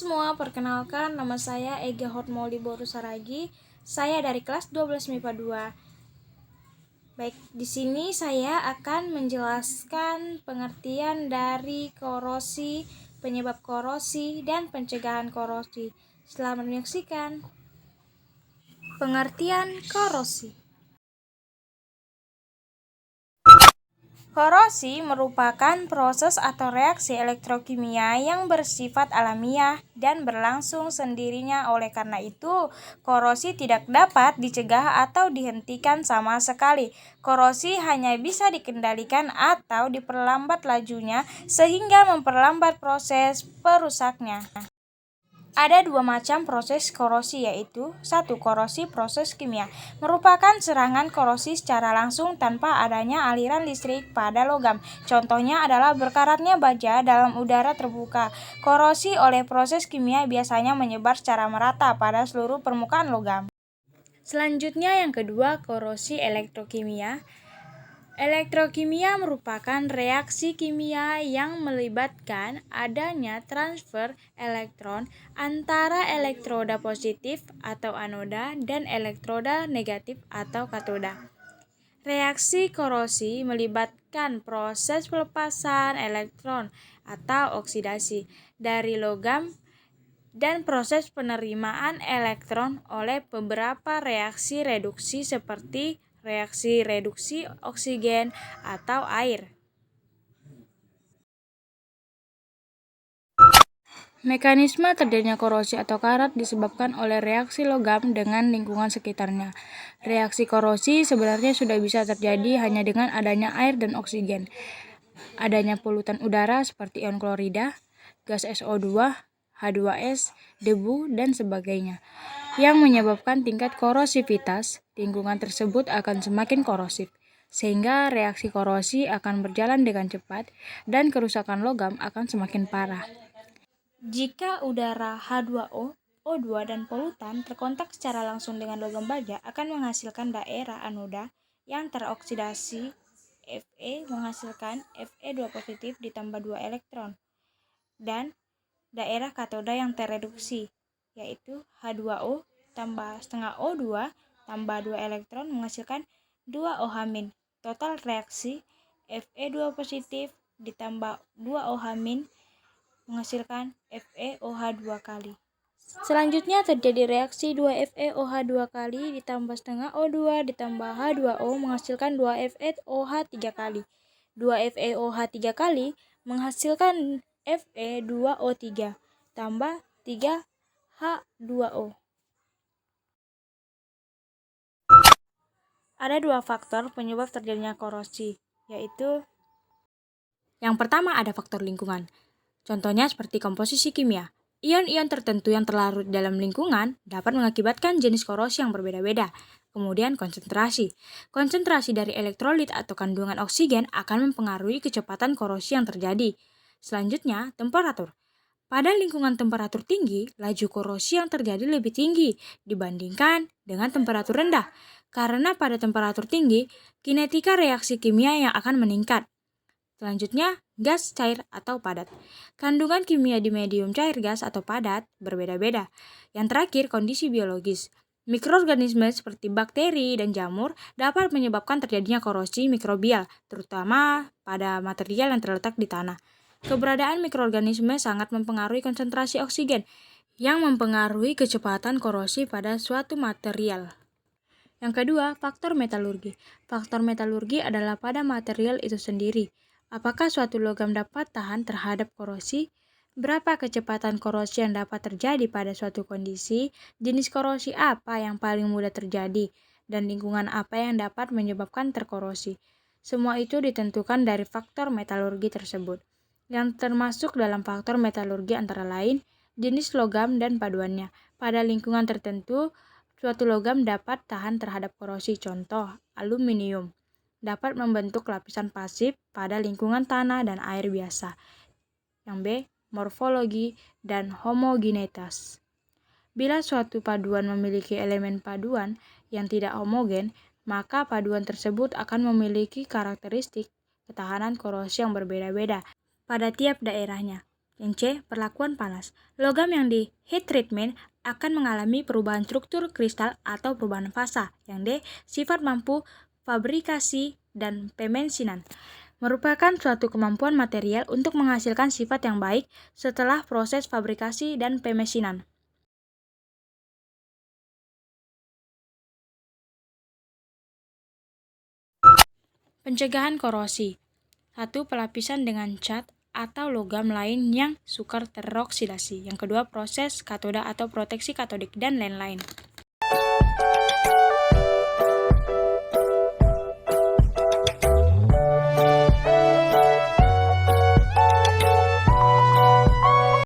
semua, perkenalkan nama saya Ega Hormoli Boru Saragi. Saya dari kelas 12 MIPA 2. Baik, di sini saya akan menjelaskan pengertian dari korosi, penyebab korosi, dan pencegahan korosi. Selamat menyaksikan. Pengertian korosi. Korosi merupakan proses atau reaksi elektrokimia yang bersifat alamiah dan berlangsung sendirinya. Oleh karena itu, korosi tidak dapat dicegah atau dihentikan sama sekali. Korosi hanya bisa dikendalikan atau diperlambat lajunya sehingga memperlambat proses perusaknya. Ada dua macam proses korosi, yaitu 1. Korosi proses kimia merupakan serangan korosi secara langsung tanpa adanya aliran listrik pada logam. Contohnya adalah berkaratnya baja dalam udara terbuka. Korosi oleh proses kimia biasanya menyebar secara merata pada seluruh permukaan logam. Selanjutnya yang kedua, korosi elektrokimia. Elektrokimia merupakan reaksi kimia yang melibatkan adanya transfer elektron antara elektroda positif atau anoda dan elektroda negatif atau katoda. Reaksi korosi melibatkan proses pelepasan elektron atau oksidasi dari logam dan proses penerimaan elektron oleh beberapa reaksi reduksi seperti reaksi reduksi oksigen atau air. Mekanisme terjadinya korosi atau karat disebabkan oleh reaksi logam dengan lingkungan sekitarnya. Reaksi korosi sebenarnya sudah bisa terjadi hanya dengan adanya air dan oksigen. Adanya polutan udara seperti ion klorida, gas SO2, H2S, debu, dan sebagainya, yang menyebabkan tingkat korosivitas lingkungan tersebut akan semakin korosif, sehingga reaksi korosi akan berjalan dengan cepat dan kerusakan logam akan semakin parah. Jika udara H2O, O2, dan polutan terkontak secara langsung dengan logam baja akan menghasilkan daerah anoda yang teroksidasi Fe menghasilkan Fe2 positif ditambah 2 elektron, dan daerah katoda yang tereduksi yaitu H2O tambah setengah O2 tambah 2 elektron menghasilkan 2 OH-. Total reaksi Fe2 positif ditambah 2 OH- menghasilkan FeOH2 kali. Selanjutnya terjadi reaksi 2FeOH2 kali ditambah setengah O2 ditambah H2O menghasilkan 2FeOH3 kali. 2FeOH3 kali menghasilkan Fe2O3 tambah 3H2O. Ada dua faktor penyebab terjadinya korosi, yaitu yang pertama ada faktor lingkungan. Contohnya seperti komposisi kimia. Ion-ion tertentu yang terlarut dalam lingkungan dapat mengakibatkan jenis korosi yang berbeda-beda. Kemudian konsentrasi. Konsentrasi dari elektrolit atau kandungan oksigen akan mempengaruhi kecepatan korosi yang terjadi. Selanjutnya, temperatur. Pada lingkungan temperatur tinggi, laju korosi yang terjadi lebih tinggi dibandingkan dengan temperatur rendah. Karena pada temperatur tinggi, kinetika reaksi kimia yang akan meningkat. Selanjutnya, gas, cair, atau padat. Kandungan kimia di medium cair, gas, atau padat berbeda-beda. Yang terakhir, kondisi biologis. Mikroorganisme seperti bakteri dan jamur dapat menyebabkan terjadinya korosi mikrobial, terutama pada material yang terletak di tanah. Keberadaan mikroorganisme sangat mempengaruhi konsentrasi oksigen, yang mempengaruhi kecepatan korosi pada suatu material. Yang kedua, faktor metalurgi. Faktor metalurgi adalah pada material itu sendiri. Apakah suatu logam dapat tahan terhadap korosi? Berapa kecepatan korosi yang dapat terjadi pada suatu kondisi? Jenis korosi apa yang paling mudah terjadi? Dan lingkungan apa yang dapat menyebabkan terkorosi? Semua itu ditentukan dari faktor metalurgi tersebut. Yang termasuk dalam faktor metalurgi antara lain, jenis logam dan paduannya. Pada lingkungan tertentu, suatu logam dapat tahan terhadap korosi. Contoh, aluminium dapat membentuk lapisan pasif pada lingkungan tanah dan air biasa. Yang B, morfologi dan homogenitas. Bila suatu paduan memiliki elemen paduan yang tidak homogen, maka paduan tersebut akan memiliki karakteristik ketahanan korosi yang berbeda-beda pada tiap daerahnya. Yang C. Perlakuan panas. Logam yang di heat treatment akan mengalami perubahan struktur kristal atau perubahan fasa. Yang D. Sifat mampu fabrikasi dan pemensinan. Merupakan suatu kemampuan material untuk menghasilkan sifat yang baik setelah proses fabrikasi dan pemesinan. Pencegahan korosi. 1. Pelapisan dengan cat atau logam lain yang sukar teroksidasi. Yang kedua, proses katoda atau proteksi katodik dan lain-lain.